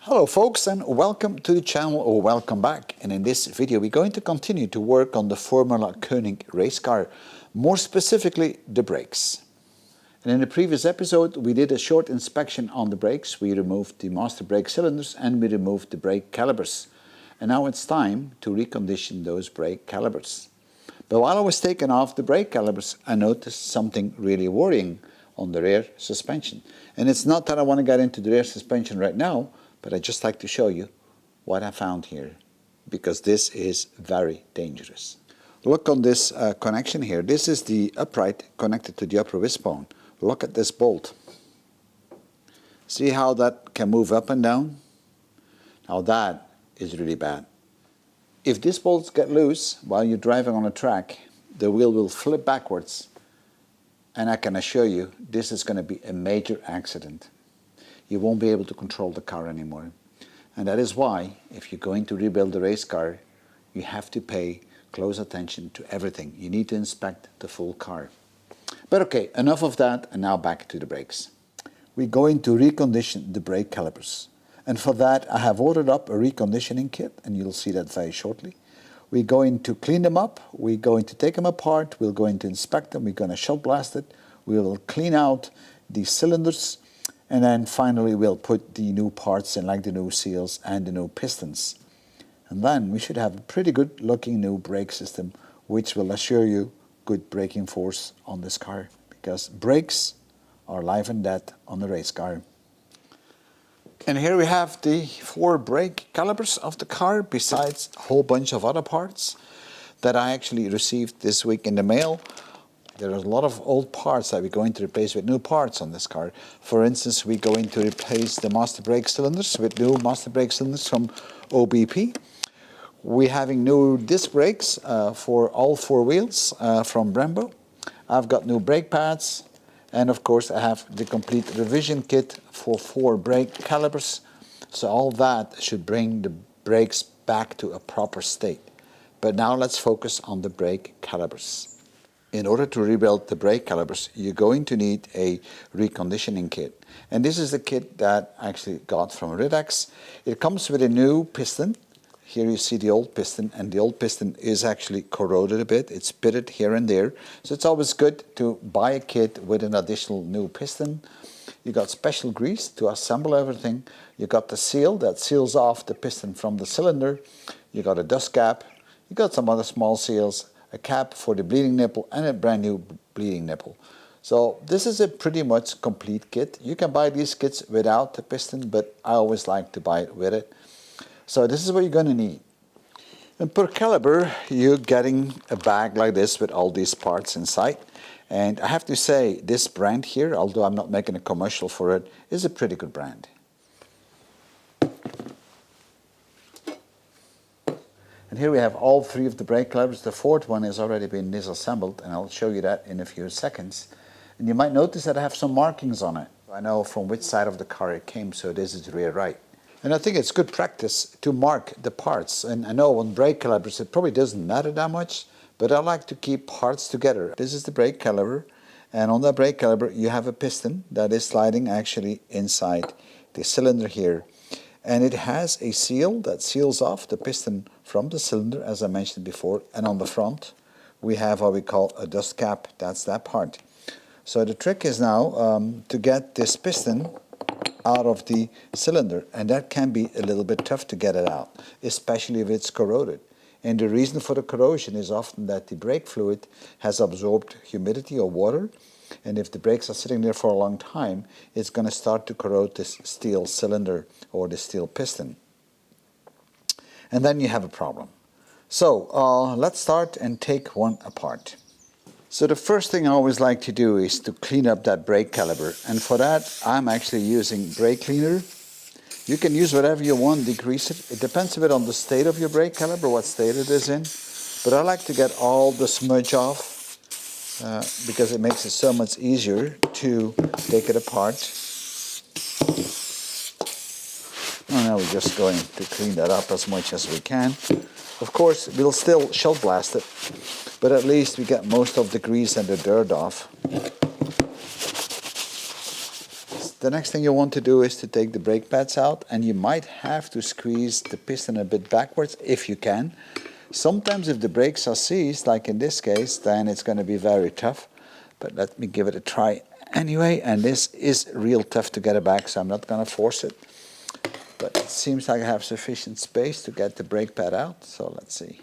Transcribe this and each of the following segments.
Hello folks, and welcome to the channel, or welcome back. And in this video we're going to continue to work on the Formula Koning race car, more specifically the brakes. And in the previous episode we did a short inspection on the brakes. We removed the master brake cylinders and we removed the brake calipers. And now it's time to recondition those brake calipers. But while I was taking off the brake calipers, I noticed something really worrying on the rear suspension. And it's not that I want to get into the rear suspension right now, but I'd just like to show you what I found here, because this is very dangerous. Look on this connection here. This is the upright connected to the upper wishbone. Look at this bolt. See how that can move up and down? Now that is really bad. If these bolts get loose while you're driving on a track, the wheel will flip backwards, and I can assure you this is going to be a major accident. You won't be able to control the car anymore. And that is why, if you're going to rebuild the race car, you have to pay close attention to everything. You need to inspect the full car. But okay, enough of that, and now back to the brakes. We're going to recondition the brake calipers. And for that I have ordered up a reconditioning kit, and you'll see that very shortly. We're going to clean them up, we're going to take them apart, we're going to inspect them, we're going to shell blast it, we will clean out the cylinders, and then finally we'll put the new parts in, like the new seals and the new pistons. And then we should have a pretty good looking new brake system, which will assure you good braking force on this car, because brakes are life and death on a race car. And here we have the 4 brake calipers of the car, besides a whole bunch of other parts that I actually received this week in the mail. There are a lot of old parts that we're going to replace with new parts on this car. For instance, we're going to replace the master brake cylinders with new master brake cylinders from OBP. We're having new disc brakes for all 4 wheels from Brembo. I've got new brake pads, and of course I have the complete revision kit for 4 brake calipers. So all that should bring the brakes back to a proper state. But now let's focus on the brake calipers. In order to rebuild the brake calipers, you're going to need a reconditioning kit. And this is the kit that I actually got from Ridex. It comes with a new piston. Here you see the old piston, and the old piston is actually corroded a bit. It's pitted here and there. So it's always good to buy a kit with an additional new piston. You got special grease to assemble everything. You got the seal that seals off the piston from the cylinder. You got a dust cap. You got some other small seals, a cap for the bleeding nipple, and a brand new bleeding nipple. So this is a pretty much complete kit. You can buy these kits without the piston, but I always like to buy it with it. So this is what you're going to need. And per caliper you're getting a bag like this with all these parts inside. And I have to say, this brand here, although I'm not making a commercial for it, is a pretty good brand. And here we have all 3 of the brake calipers. The 4th one has already been disassembled, and I'll show you that in a few seconds. And you might notice that I have some markings on it. I know from which side of the car it came, so this is rear right. And I think it's good practice to mark the parts. And I know on brake calipers it probably doesn't matter that much, but I like to keep parts together. This is the brake caliper, and on that brake caliper you have a piston that is sliding actually inside the cylinder here. And it has a seal that seals off the piston from the cylinder, as I mentioned before. And on the front we have what we call a dust cap. That's that part. So the trick is now to get this piston out of the cylinder, and that can be a little bit tough to get it out, especially if it's corroded. And the reason for the corrosion is often that the brake fluid has absorbed humidity or water, and if the brakes are sitting there for a long time, it's going to start to corrode this steel cylinder or the steel piston. And then you have a problem. So let's start and take one apart. So the first thing I always like to do is to clean up that brake caliper, and for that I'm actually using brake cleaner. You can use whatever you want, degrease it. It depends a bit on the state of your brake caliper, what state it is in. But I like to get all the smudge off because it makes it so much easier to take it apart. And now we're just going to clean that up as much as we can. Of course, we'll still shell blast it, but at least we get most of the grease and the dirt off. the next thing you want to do is to take the brake pads out, and you might have to squeeze the piston a bit backwards if you can. Sometimes if the brakes are seized, like in this case, then it's going to be very tough. But let me give it a try anyway, and this is real tough to get it back, so I'm not going to force it. But it seems like I have sufficient space to get the brake pad out, so let's see.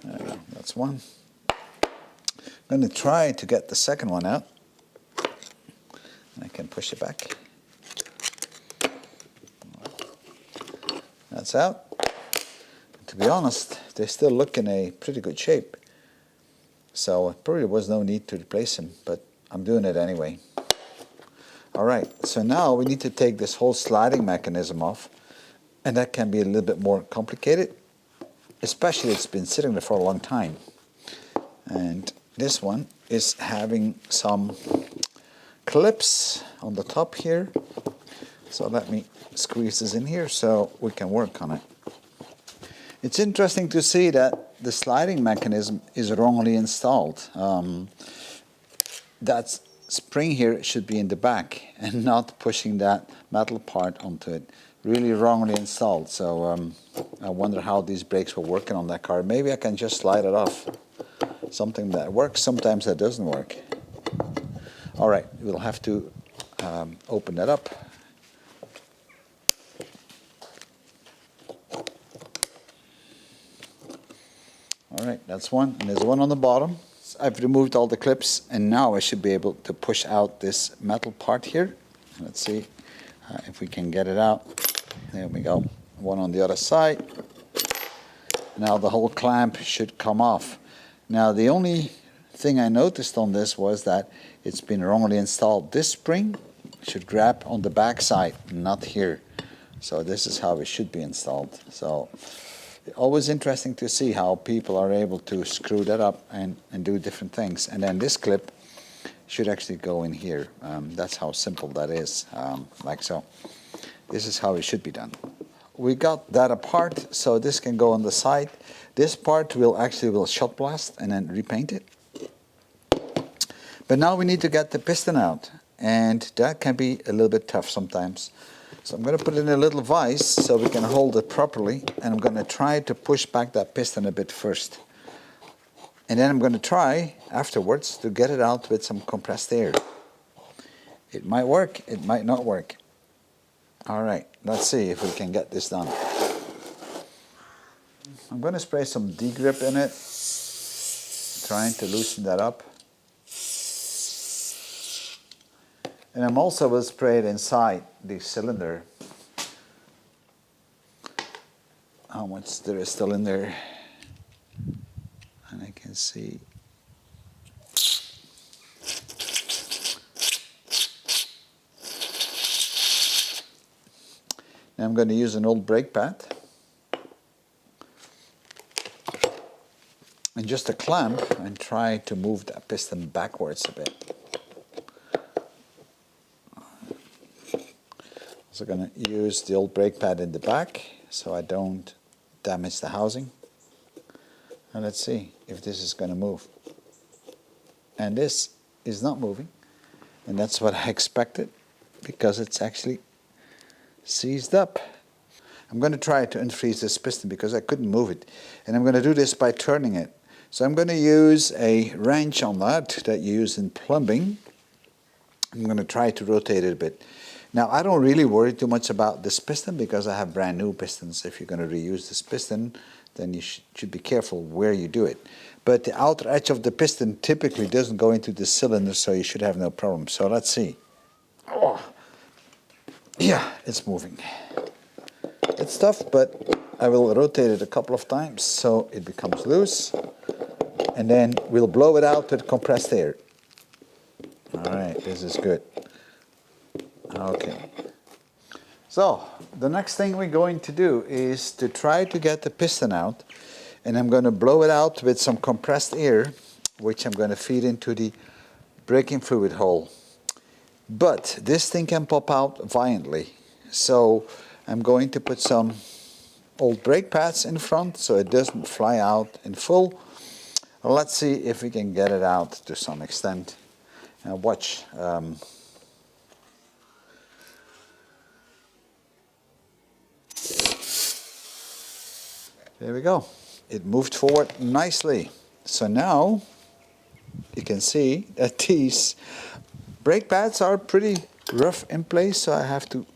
There we go, that's one. I'm going to try to get the second one out. And I can push it back. That's out. To be honest, they still look in a pretty good shape. So probably was no need to replace them, but I'm doing it anyway. Alright, so now we need to take this whole sliding mechanism off, and that can be a little bit more complicated, especially it's been sitting there for a long time. And this one is having some clips on the top here, so let me squeeze this in here so we can work on it. It's interesting to see that the sliding mechanism is wrongly installed. That spring here should be in the back and not pushing that metal part onto it. Really wrongly installed, so I wonder how these brakes were working on that car. Maybe I can just slide it off. Something that works, sometimes that doesn't work. Alright, we'll have to open that up. Alright, that's one, and there's one on the bottom. So I've removed all the clips, and now I should be able to push out this metal part here. Let's see if we can get it out. There we go. One on the other side. Now the whole clamp should come off. Now the only thing I noticed on this was that it's been wrongly installed. This spring should grab on the back side, not here. So this is how it should be installed. So always interesting to see how people are able to screw that up and do different things. And then this clip should actually go in here. That's how simple that is, like so. This is how it should be done. We got that apart, so this can go on the side. This part will shot blast and then repaint it. But now we need to get the piston out, and that can be a little bit tough sometimes. So I'm going to put it in a little vise so we can hold it properly, and I'm going to try to push back that piston a bit first. And then I'm going to try afterwards to get it out with some compressed air. It might work, it might not work. Alright, let's see if we can get this done. I'm going to spray some D-grip in it, trying to loosen that up. And I'm also will spray it inside the cylinder. How much there is still in there. And I can see. Now I'm going to use an old brake pad. And just a clamp and try to move that piston backwards a bit. So I'm going to use the old brake pad in the back so I don't damage the housing. And let's see if this is going to move. And this is not moving. And that's what I expected, because it's actually seized up. I'm going to try to unfreeze this piston because I couldn't move it. And I'm going to do this by turning it. So I'm going to use a wrench on that you use in plumbing. I'm going to try to rotate it a bit. Now, I don't really worry too much about this piston because I have brand new pistons. If you're going to reuse this piston, then you should be careful where you do it. But the outer edge of the piston typically doesn't go into the cylinder, so you should have no problem. So let's see. Oh. Yeah, it's moving. It's tough, but I will rotate it a couple of times so it becomes loose. And then we'll blow it out with compressed air. All right, this is good. Okay. So, the next thing we're going to do is to try to get the piston out. And I'm going to blow it out with some compressed air, which I'm going to feed into the braking fluid hole. But this thing can pop out violently. So I'm going to put some old brake pads in front so it doesn't fly out in full. Let's see if we can get it out to some extent. Now watch. There we go. It moved forward nicely. So now you can see that these brake pads are pretty rough in place, so I have to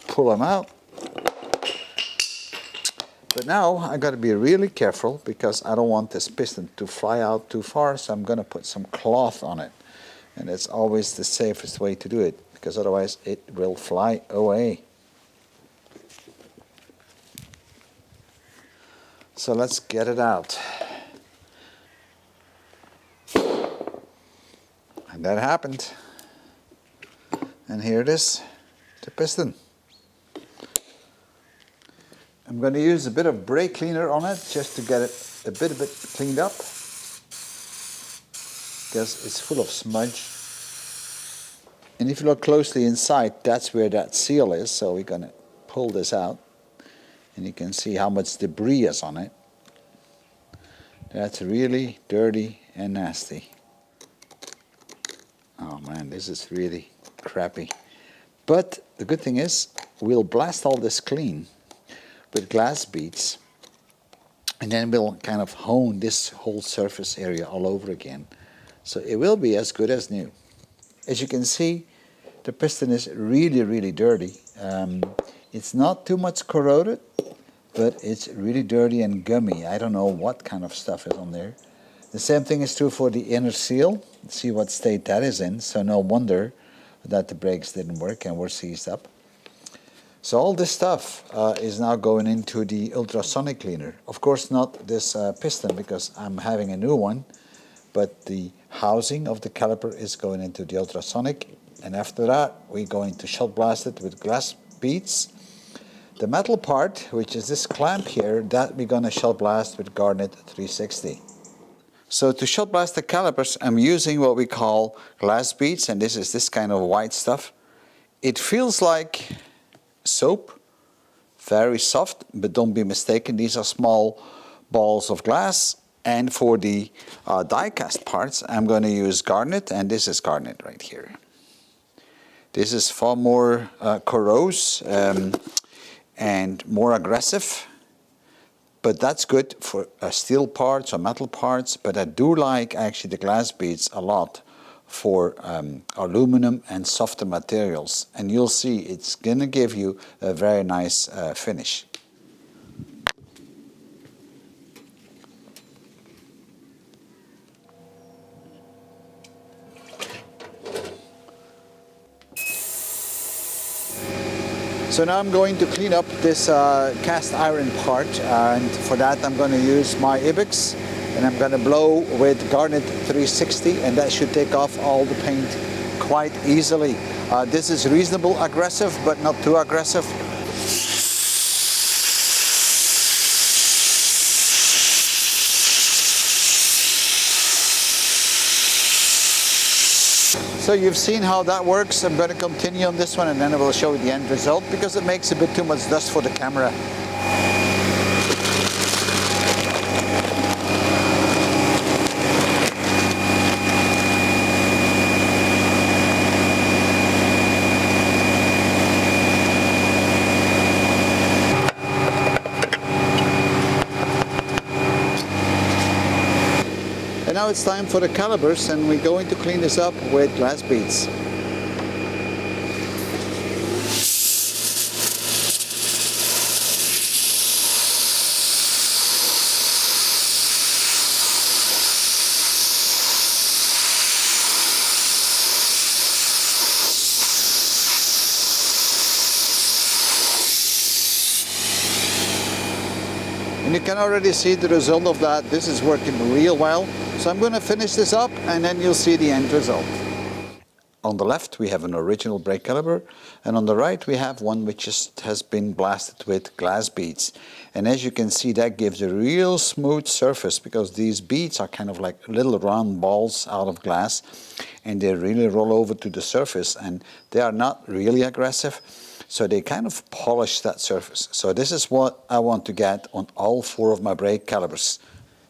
pull them out. But now I got to be really careful because I don't want this piston to fly out too far, so I'm going to put some cloth on it. And it's always the safest way to do it, because otherwise it will fly away. So let's get it out. And that happened. And here it is, the piston. I'm going to use a bit of brake cleaner on it just to get it a bit cleaned up, because it's full of smudge. And if you look closely inside, that's where that seal is. So we're going to pull this out, and you can see how much debris is on it. That's really dirty and nasty. Oh man, this is really crappy. But the good thing is, we'll blast all this clean with glass beads, and then we'll kind of hone this whole surface area all over again. So it will be as good as new. As you can see, the piston is really, really dirty. It's not too much corroded, but it's really dirty and gummy. I don't know what kind of stuff is on there. The same thing is true for the inner seal. See what state that is in, so no wonder that the brakes didn't work and were seized up. So all this stuff is now going into the ultrasonic cleaner. Of course not this piston, because I'm having a new one, but the housing of the caliper is going into the ultrasonic, and after that we're going to shot blast it with glass beads. The metal part, which is this clamp here, that we're going to shot blast with Garnet 360. So to shot blast the calipers, I'm using what we call glass beads, and this is this kind of white stuff. It feels like soap, very soft, but don't be mistaken, these are small balls of glass. And for the die cast parts, I'm going to use Garnet, and this is Garnet right here. This is far more corrosive and more aggressive, but that's good for steel parts or metal parts. But I do like actually the glass beads a lot for aluminum and softer materials, and you'll see it's going to give you a very nice finish. So now I'm going to clean up this cast iron part, and for that I'm going to use my Ibex, and I'm going to blow with Garnet 360, and that should take off all the paint quite easily. This is reasonable aggressive, but not too aggressive. So you've seen how that works. I'm going to continue on this one, and then I will show you the end result, because it makes a bit too much dust for the camera. And now it's time for the calipers, and we're going to clean this up with glass beads. And you can already see the result of that. This is working real well. So I'm going to finish this up, and then you'll see the end result. On the left we have an original brake caliper, and on the right we have one which just has been blasted with glass beads. And as you can see, that gives a real smooth surface, because these beads are kind of like little round balls out of glass, and they really roll over to the surface, and they are not really aggressive, so they kind of polish that surface. So this is what I want to get on all 4 of my brake calipers.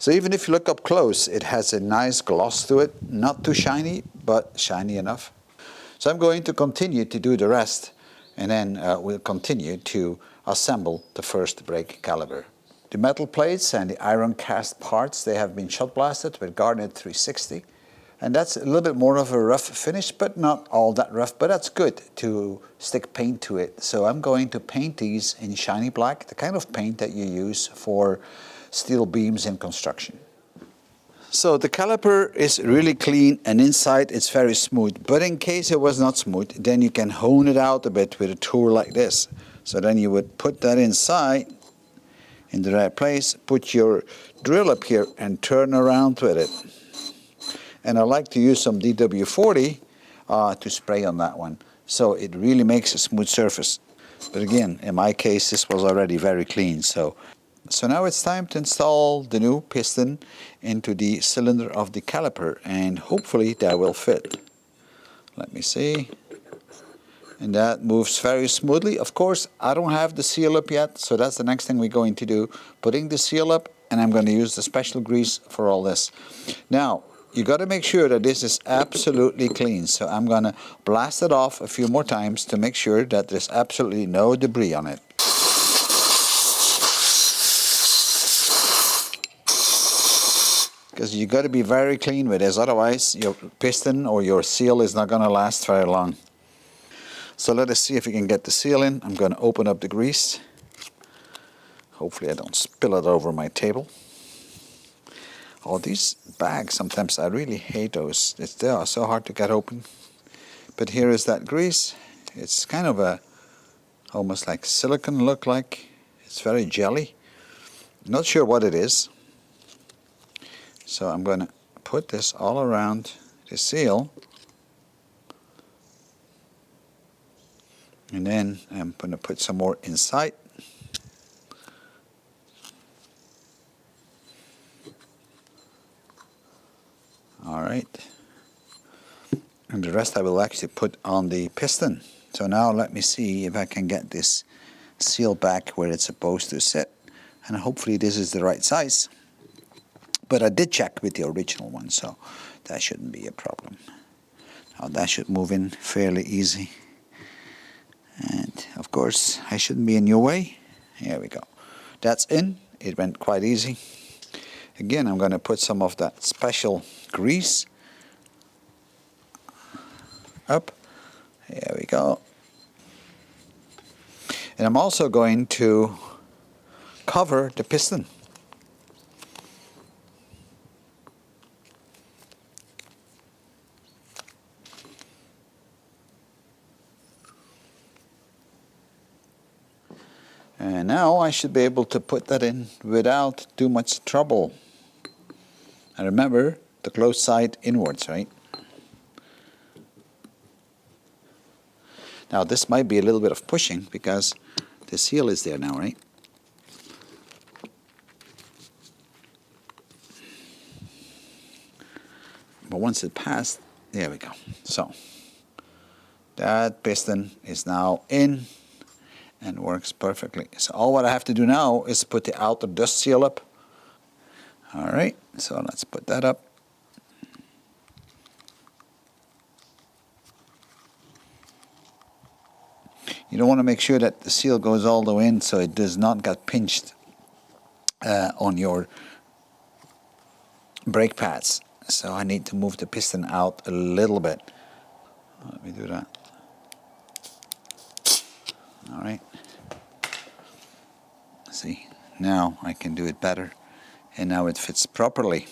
So even if you look up close, it has a nice gloss to it, not too shiny, but shiny enough. So I'm going to continue to do the rest, and then we'll continue to assemble the first brake caliper. The metal plates and the iron cast parts, they have been shot blasted with Garnet 360. And that's a little bit more of a rough finish, but not all that rough, but that's good to stick paint to it. So I'm going to paint these in shiny black, the kind of paint that you use for steel beams in construction. So the caliper is really clean and inside it's very smooth, but in case it was not smooth, then you can hone it out a bit with a tool like this. So then you would put that inside in the right place, put your drill up here and turn around with it. And I like to use some DW40 to spray on that one, so it really makes a smooth surface. But again, in my case, this was already very clean. So now it's time to install the new piston into the cylinder of the caliper, and hopefully that will fit. Let me see. And that moves very smoothly. Of course, I don't have the seal up yet, so that's the next thing we're going to do. Putting the seal up, and I'm going to use the special grease for all this. Now, you got to make sure that this is absolutely clean. So I'm going to blast it off a few more times to make sure that there's absolutely no debris on it. Because you got to be very clean with this, otherwise your piston or your seal is not going to last very long. So let us see if we can get the seal in. I'm going to open up the grease. Hopefully I don't spill it over my table. Oh, these bags, sometimes I really hate those. They are so hard to get open. But here is that grease. It's kind of a almost like silicone look like. It's very jelly. Not sure what it is. So I'm going to put this all around the seal. And then I'm going to put some more inside. All right. And the rest I will actually put on the piston. So now let me see if I can get this seal back where it's supposed to sit. And hopefully this is the right size. But I did check with the original one, so that shouldn't be a problem. Now that should move in fairly easy. And of course, I shouldn't be in your way. Here we go. That's in. It went quite easy. Again, I'm going to put some of that special grease up. Here we go. And I'm also going to cover the piston. And now I should be able to put that in without too much trouble. And remember, the closed side inwards, right? Now this might be a little bit of pushing because the seal is there now, right? But once it passed, there we go. So that piston is now in and works perfectly. So all what I have to do now is put the outer dust seal up. All right, so let's put that up. You don't want to make sure that the seal goes all the way in so it does not get pinched on your brake pads. So I need to move the piston out a little bit. Let me do that. All right. See, now I can do it better, and now it fits properly.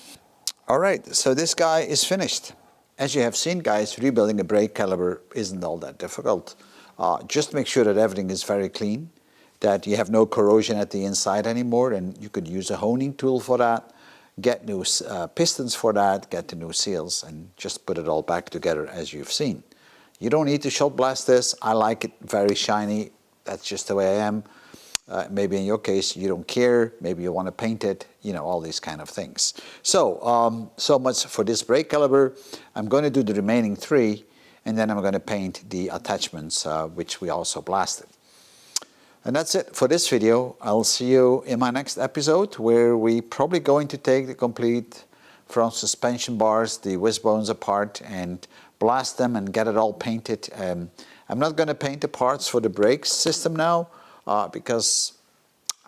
All right, so this guy is finished. As you have seen, guys, rebuilding a brake caliper isn't all that difficult. Just make sure that everything is very clean, that you have no corrosion at the inside anymore, and you could use a honing tool for that. Get new pistons for that, get the new seals, and just put it all back together as you've seen. You don't need to shot blast this. I like it very shiny. That's just the way I am. Maybe in your case you don't care, maybe you want to paint it, you know, all these kind of things. So, so much for this brake caliper. I'm going to do the remaining 3, and then I'm going to paint the attachments, which we also blasted. And that's it for this video. I'll see you in my next episode, where we're probably going to take the complete front suspension bars, the wishbones apart, and blast them and get it all painted. I'm not going to paint the parts for the brakes system now, because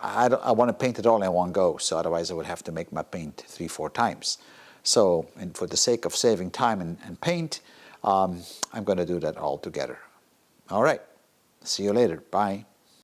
I want to paint it all in one go, so otherwise I would have to make my paint 3-4 times. So, and for the sake of saving time and paint, I'm going to do that all together. All right, see you later. Bye.